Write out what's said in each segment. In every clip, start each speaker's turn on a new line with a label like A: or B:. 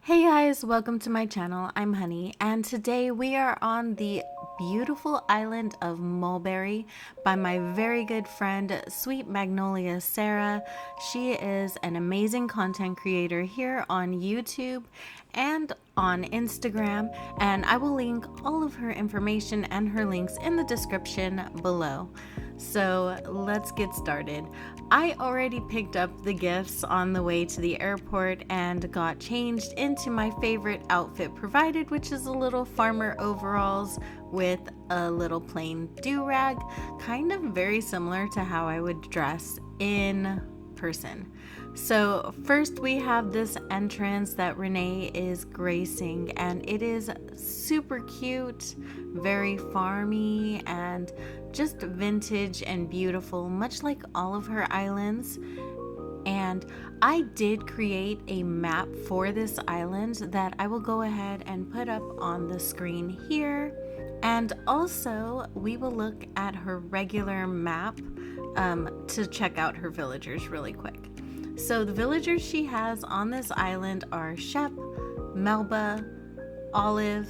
A: Hey guys, welcome to my channel. I'm Honey, and today we are on the beautiful island of Mulberry by my very good friend, Sweet Magnolia Sara. She is an amazing content creator here on YouTube and on Instagram, and I will link all of her information and her links in the description below. So let's get started. I already picked up the gifts on the way to the airport and got changed into my favorite outfit provided, which is a little farmer overalls with a little plain do-rag, kind of very similar to how I would dress in person. So first we have this entrance that Renee is gracing, and it is super cute, very farmy and just vintage and beautiful, much like all of her islands. And I did create a map for this island that I will go ahead and put up on the screen here. And also we will look at her regular map to check out her villagers really quick. So the villagers she has on this island are Shep, Melba, Olive,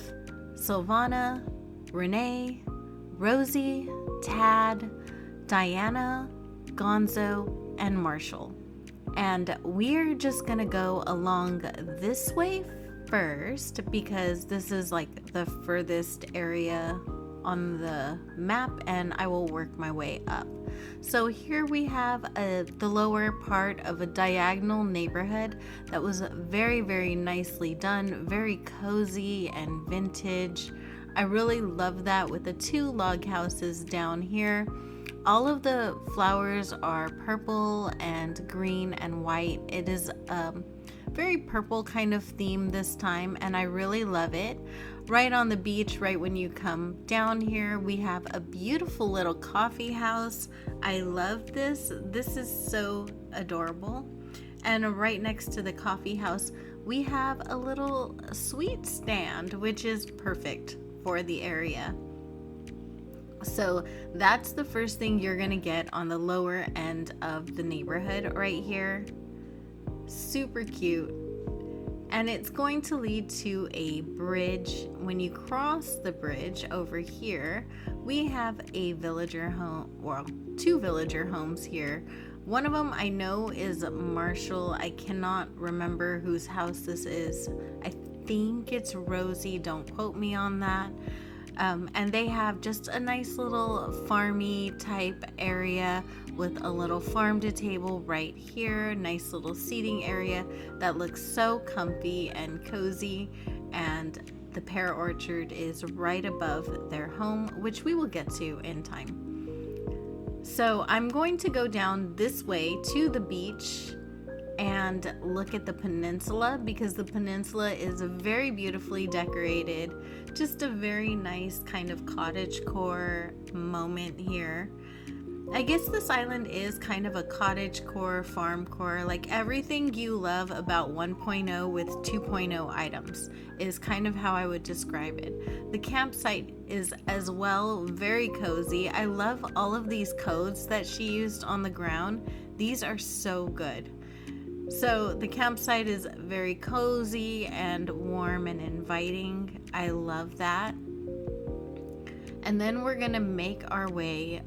A: Sylvana, Renee, Rosie, Tad, Diana, Gonzo, and Marshall. And we're just gonna go along this way first because this is like the furthest area on the map, and I will work my way up. So here we have the lower part of a diagonal neighborhood that was very nicely done, very cozy and vintage. I really love that with the two log houses down here. All of the flowers are purple and green and white. It is very purple kind of theme this time, and I really love it. Right on the beach, right when you come down here, we have a beautiful little coffee house. I love this. This is so adorable. And right next to the coffee house, we have a little sweet stand, which is perfect for the area. So that's the first thing you're gonna get on the lower end of the neighborhood right here. Super cute. And it's going to lead to a bridge. When you cross the bridge over here, we have a villager home, well, two villager homes here. One of them I know is Marshall. I cannot remember whose house this is. I think it's Rosie, don't quote me on that. And they have just a nice little farmy type area with a little farm to table right here. Nice little seating area that looks so comfy and cozy. And the pear orchard is right above their home, which we will get to in time. So I'm going to go down this way to the beach and look at the peninsula, because the peninsula is very beautifully decorated. Just a very nice kind of cottagecore moment here. I guess this island is kind of a cottagecore, farmcore, like everything you love about 1.0 with 2.0 items is kind of how I would describe it. The campsite is as well very cozy. I love all of these codes that she used on the ground. These are so good. So the campsite is very cozy and warm and inviting. I love that. And then we're gonna make our way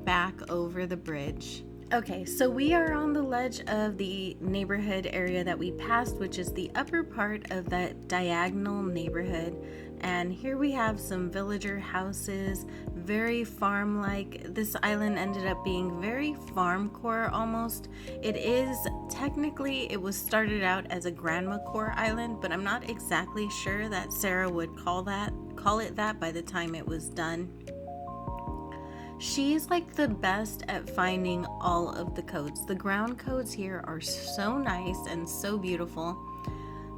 A: back over the bridge. Okay, so we are on the ledge of the neighborhood area that we passed, which is the upper part of that diagonal neighborhood. And here we have some villager houses, very farm-like. This island ended up being very farm-core almost. It is technically, it was started out as a grandma core island, but I'm not exactly sure that Sara would call it that by the time it was done. She's like the best at finding all of the codes. The ground codes here are so nice and so beautiful.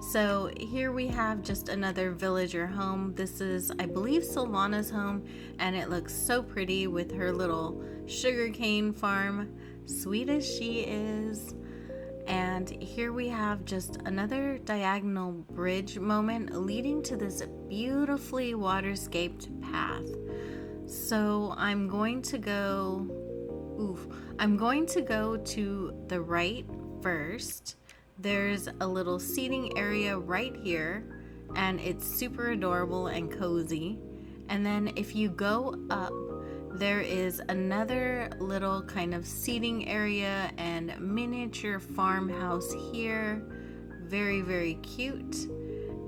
A: So here we have just another villager home. This is, I believe, Sylvana's home, and it looks so pretty with her little sugarcane farm, sweet as she is. And here we have just another diagonal bridge moment leading to this beautifully waterscaped path. So I'm going to go to the right first. There's a little seating area right here, and it's super adorable and cozy. And then if you go up, there is another little kind of seating area and miniature farmhouse here. Very, very cute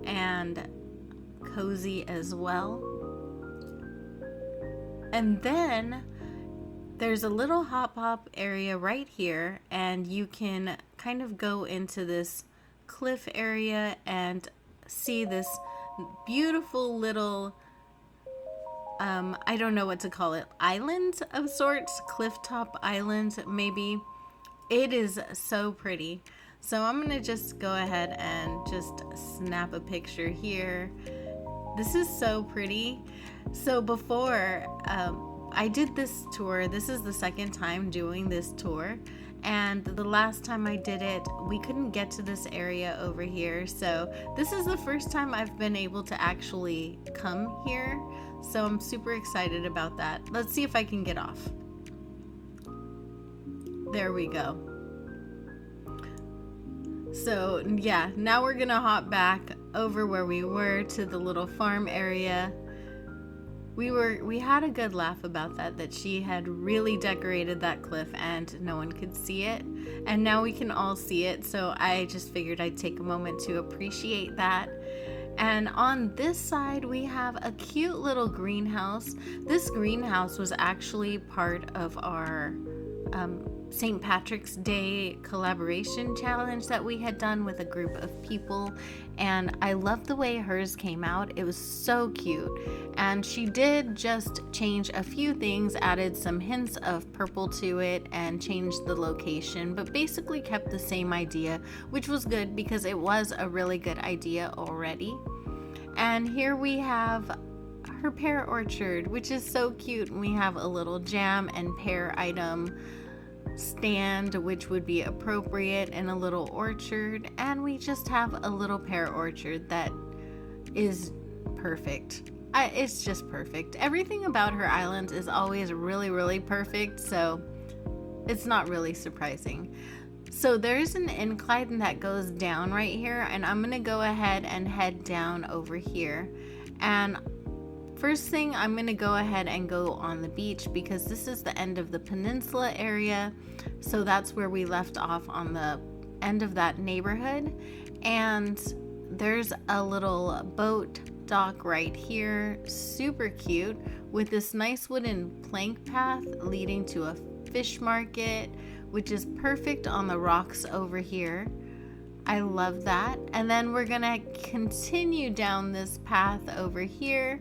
A: and cozy as well. And then there's a little hop area right here, and you can kind of go into this cliff area and see this beautiful little I don't know what to call it, island of sorts, Clifftop Island maybe. It is so pretty. So I'm gonna just go ahead and just snap a picture here. This is so pretty. So before I did this tour, this is the second time doing this tour, and the last time I did it, we couldn't get to this area over here. So this is the first time I've been able to actually come here. So I'm super excited about that. Let's see if I can get off. There we go. So yeah, now we're gonna hop back over where we were to the little farm area. We had a good laugh about that she had really decorated that cliff and no one could see it, and now we can all see it. So I just figured I'd take a moment to appreciate that. And on this side, we have a cute little greenhouse. This greenhouse was actually part of our St. Patrick's Day collaboration challenge that we had done with a group of people. And I love the way hers came out. It was so cute. And she did just change a few things, added some hints of purple to it, and changed the location, but basically kept the same idea, which was good because it was a really good idea already. And here we have her pear orchard, which is so cute. We have a little jam and pear item stand, which would be appropriate in a little orchard, and we just have a little pear orchard that is perfect. It's just perfect. Everything about her island is always really, really perfect, so it's not really surprising. So there's an incline that goes down right here, and I'm gonna go ahead and head down over here. And first thing, I'm gonna go ahead and go on the beach because this is the end of the peninsula area. So that's where we left off, on the end of that neighborhood. And there's a little boat dock right here, super cute, with this nice wooden plank path leading to a fish market, which is perfect on the rocks over here. I love that. And then we're gonna continue down this path over here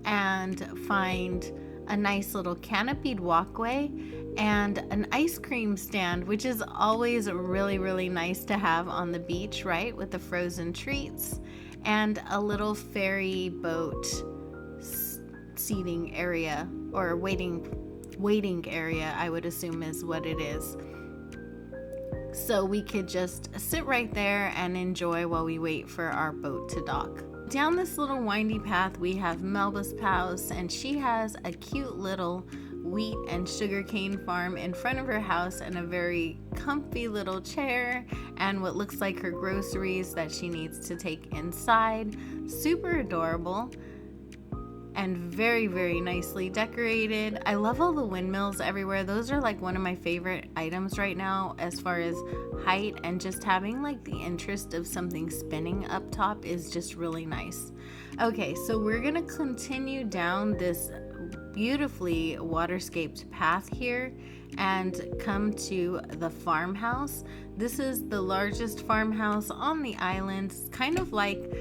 A: and find a nice little canopied walkway and an ice cream stand, which is always really, really nice to have on the beach, right? With the frozen treats, and a little ferry boat seating area, or waiting area, I would assume is what it is. So we could just sit right there and enjoy while we wait for our boat to dock. Down this little windy path, we have Melba's house, and she has a cute little wheat and sugarcane farm in front of her house, and a very comfy little chair, and what looks like her groceries that she needs to take inside. Super adorable and very, very nicely decorated. I love all the windmills everywhere. Those are like one of my favorite items right now as far as height, and just having like the interest of something spinning up top is just really nice. Okay, so we're gonna continue down this beautifully waterscaped path here and come to the farmhouse. This is the largest farmhouse on the island. It's kind of like,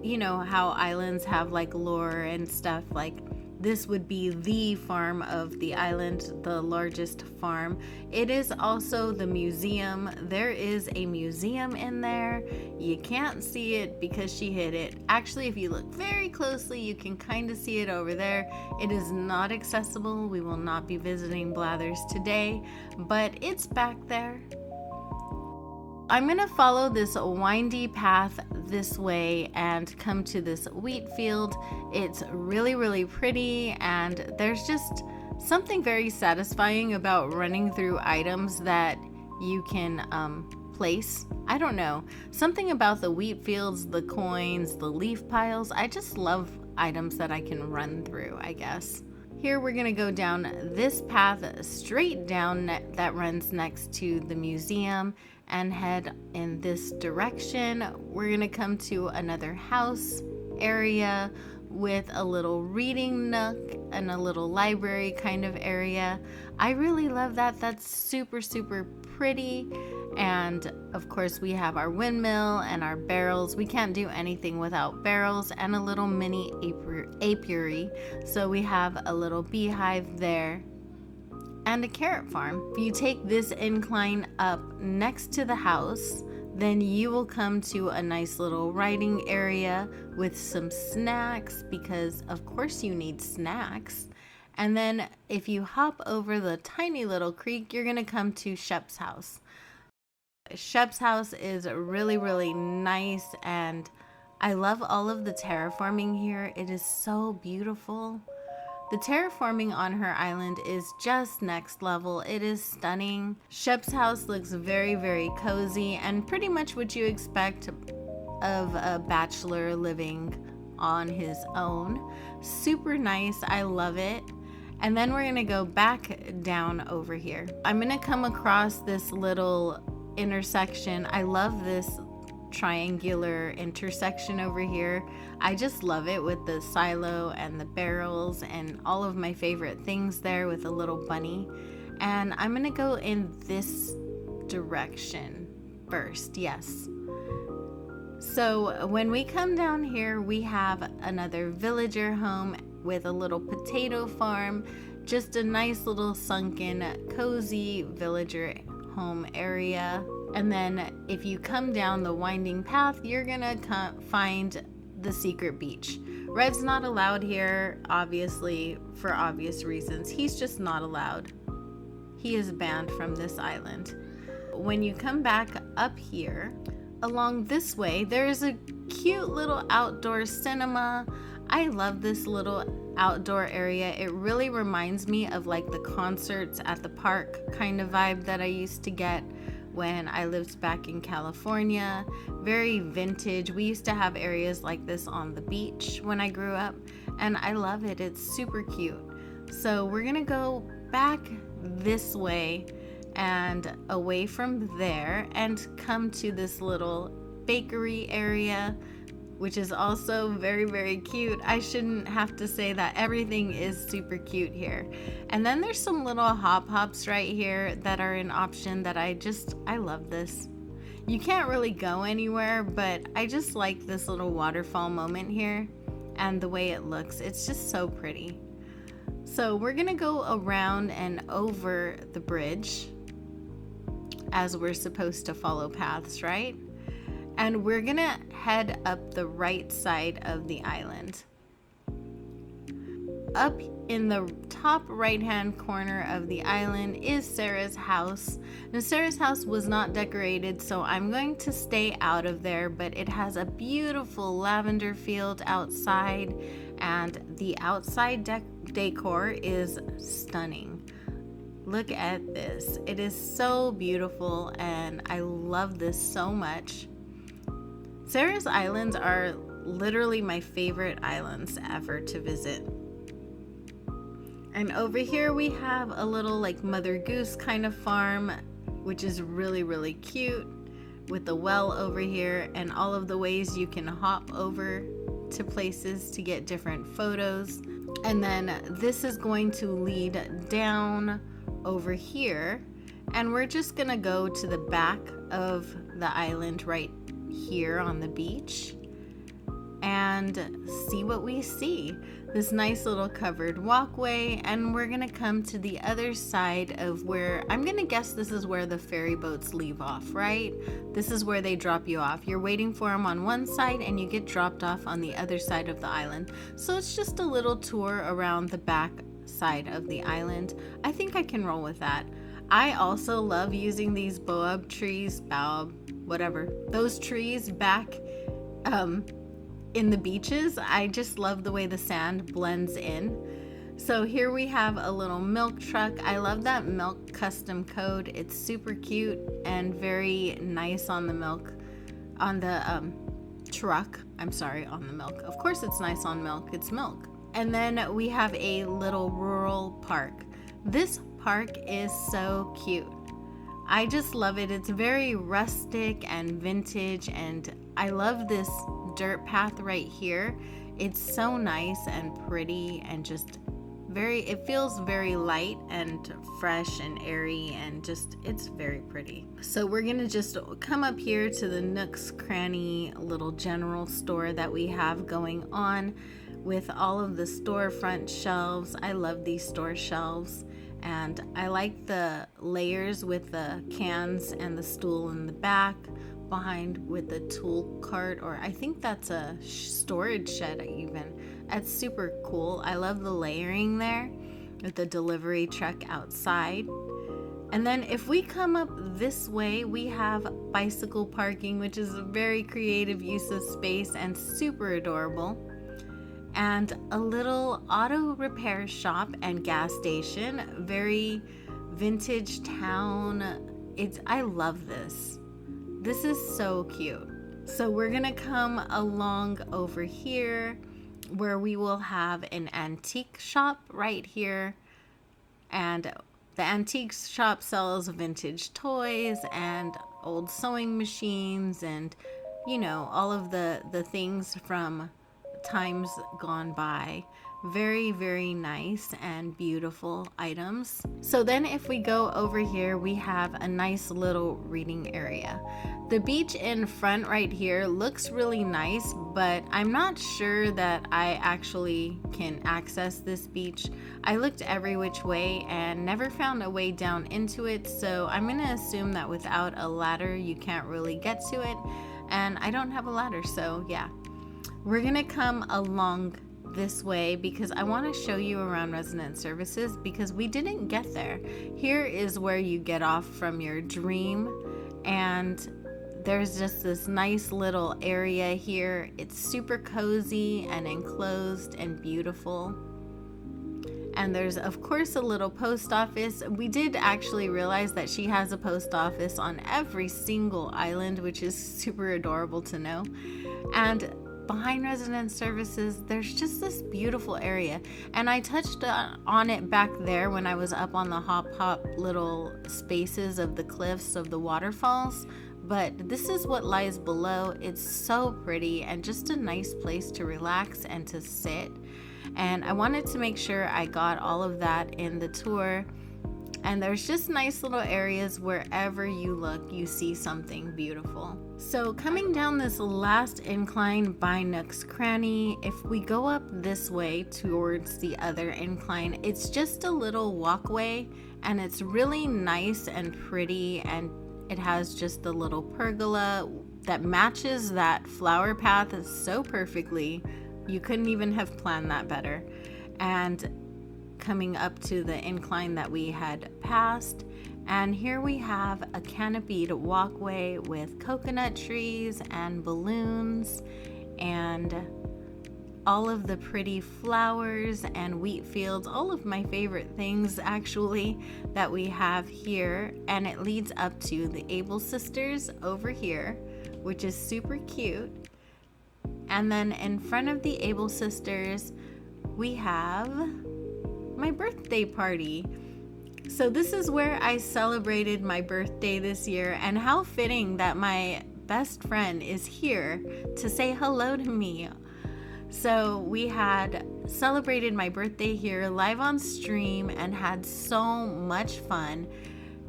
A: you know how islands have like lore and stuff, like this would be the farm of the island, the largest farm. It is also the museum. There is a museum in there. You can't see it because she hid it. Actually, if you look very closely, you can kind of see it over there. It is not accessible. We will not be visiting Blathers today, but it's back there. I'm gonna follow this windy path this way and come to this wheat field. It's really, really pretty, and there's just something very satisfying about running through items that you can place. I don't know. Something about the wheat fields, the coins, the leaf piles. I just love items that I can run through, I guess. Here we're gonna go down this path straight down that runs next to the museum and head in this direction. We're gonna come to another house area with a little reading nook and a little library kind of area. I really love that. That's super, super pretty. And of course we have our windmill and our barrels. We can't do anything without barrels, and a little mini apiary. So we have a little beehive there and a carrot farm. If you take this incline up next to the house, then you will come to a nice little writing area with some snacks, because of course you need snacks. And then if you hop over the tiny little creek, you're gonna come to Shep's house. Shep's house is really, really nice, and I love all of the terraforming here. It is so beautiful. The terraforming on her island is just next level. It is stunning. Shep's house looks very, very cozy and pretty much what you expect of a bachelor living on his own. Super nice. I love it. And then we're gonna go back down over here. I'm gonna come across this little intersection. I love this triangular intersection over here. I just love it with the silo and the barrels and all of my favorite things there with a little bunny. And I'm gonna go in this direction first. Yes. So when we come down here, we have another villager home with a little potato farm, just a nice little sunken, cozy villager home area. And then if you come down the winding path, you're gonna find the secret beach. Red's not allowed here, obviously, for obvious reasons. He's just not allowed. He is banned from this island. When you come back up here, along this way, there is a cute little outdoor cinema. I love this little outdoor area. It really reminds me of like the concerts at the park kind of vibe that I used to get when I lived back in California. Very vintage. We used to have areas like this on the beach when I grew up, and I love it. It's super cute. So we're gonna go back this way and away from there and come to this little bakery area, which is also very, very cute. I shouldn't have to say that. Everything is super cute here. And then there's some little hops right here that are an option that I love this. You can't really go anywhere, but I just like this little waterfall moment here and the way it looks. It's just so pretty. So we're gonna go around and over the bridge as we're supposed to follow paths, right? And we're gonna head up the right side of the island. Up in the top right hand corner of the island is Sara's house. Now Sara's house was not decorated, so I'm going to stay out of there, but it has a beautiful lavender field outside, and the outside decor is stunning. Look at this. It is so beautiful, and I love this so much. Sara's islands are literally my favorite islands ever to visit. And over here we have a little like Mother Goose kind of farm, which is really, really cute, with the well over here and all of the ways you can hop over to places to get different photos. And then this is going to lead down over here, and we're just gonna go to the back of the island right here on the beach and see what we see. This nice little covered walkway, and we're gonna come to the other side of where I'm gonna guess this is where the ferry boats leave off, right? This is where they drop you off. You're waiting for them on one side and you get dropped off on the other side of the island. So it's just a little tour around the back side of the island. I think I can roll with that. I also love using these baobab trees, whatever, those trees back in the beaches. I just love the way the sand blends in. So here we have a little milk truck. I love that milk custom code. It's super cute and very nice on the milk, on the truck. I'm sorry, on the milk. Of course it's nice on milk. It's milk. And then we have a little rural park. This park is so cute. I just love it. It's very rustic and vintage, and I love this dirt path right here. It's so nice and pretty and just it feels very light and fresh and airy, and just it's very pretty. So we're gonna just come up here to the Nooks Cranny little general store that we have going on with all of the storefront shelves. I love these store shelves, and I like the layers with the cans and the stool in the back behind with the tool cart, or I think that's a storage shed even. That's super cool. I love the layering there with the delivery truck outside. And then if we come up this way, we have bicycle parking, which is a very creative use of space and super adorable. And a little auto repair shop and gas station. Very vintage town. I love this. This is so cute. So we're gonna come along over here where we will have an antique shop right here. And the antique shop sells vintage toys and old sewing machines and, you know, all of the things from times gone by. Very, very nice and beautiful items. So then if we go over here, we have a nice little reading area. The beach in front right here looks really nice, but I'm not sure that I actually can access this beach. I looked every which way and never found a way down into it, so I'm gonna assume that without a ladder you can't really get to it, and I don't have a ladder, so yeah. We're gonna come along this way because I want to show you around resident services because we didn't get there. Here is where you get off from your dream, and there's just this nice little area here. It's super cozy and enclosed and beautiful. And there's of course a little post office. We did actually realize that she has a post office on every single island, which is super adorable to know. And behind resident services, there's just this beautiful area, and I touched on it back there when I was up on the hop little spaces of the cliffs of the waterfalls, but this is what lies below. It's so pretty and just a nice place to relax and to sit, and I wanted to make sure I got all of that in the tour. And there's just nice little areas wherever you look, you see something beautiful. So coming down this last incline by Nooks Cranny, if we go up this way towards the other incline, it's just a little walkway, and it's really nice and pretty, and it has just the little pergola that matches that flower path so perfectly. You couldn't even have planned that better. And coming up to the incline that we had passed, and here we have a canopied walkway with coconut trees and balloons and all of the pretty flowers and wheat fields, all of my favorite things actually that we have here. And it leads up to the Able Sisters over here, which is super cute. And then in front of the Able Sisters we have my birthday party. So this is where I celebrated my birthday this year, and how fitting that my best friend is here to say hello to me. So we had celebrated my birthday here live on stream and had so much fun.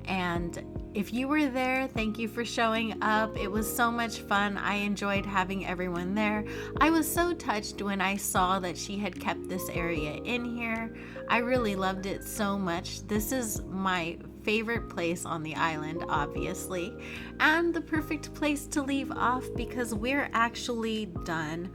A: And if you were there, thank you for showing up. It was so much fun. I enjoyed having everyone there. I was so touched when I saw that she had kept this area in here. I really loved it so much. This is my favorite place on the island, obviously, and the perfect place to leave off because we're actually done.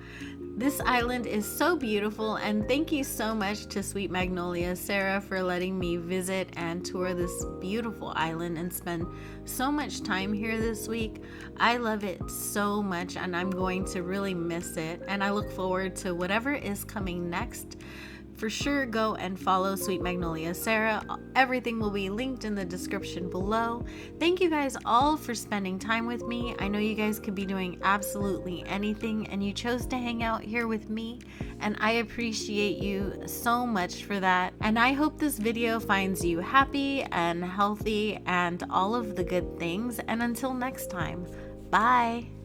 A: This island is so beautiful, and thank you so much to Sweet Magnolia Sara for letting me visit and tour this beautiful island and spend so much time here this week. I love it so much, and I'm going to really miss it, and I look forward to whatever is coming next. for sure go and follow Sweet Magnolia Sara. Everything will be linked in the description below. Thank you guys all for spending time with me. I know you guys could be doing absolutely anything, and you chose to hang out here with me, and I appreciate you so much for that. And I hope this video finds you happy and healthy and all of the good things. And until next time, bye.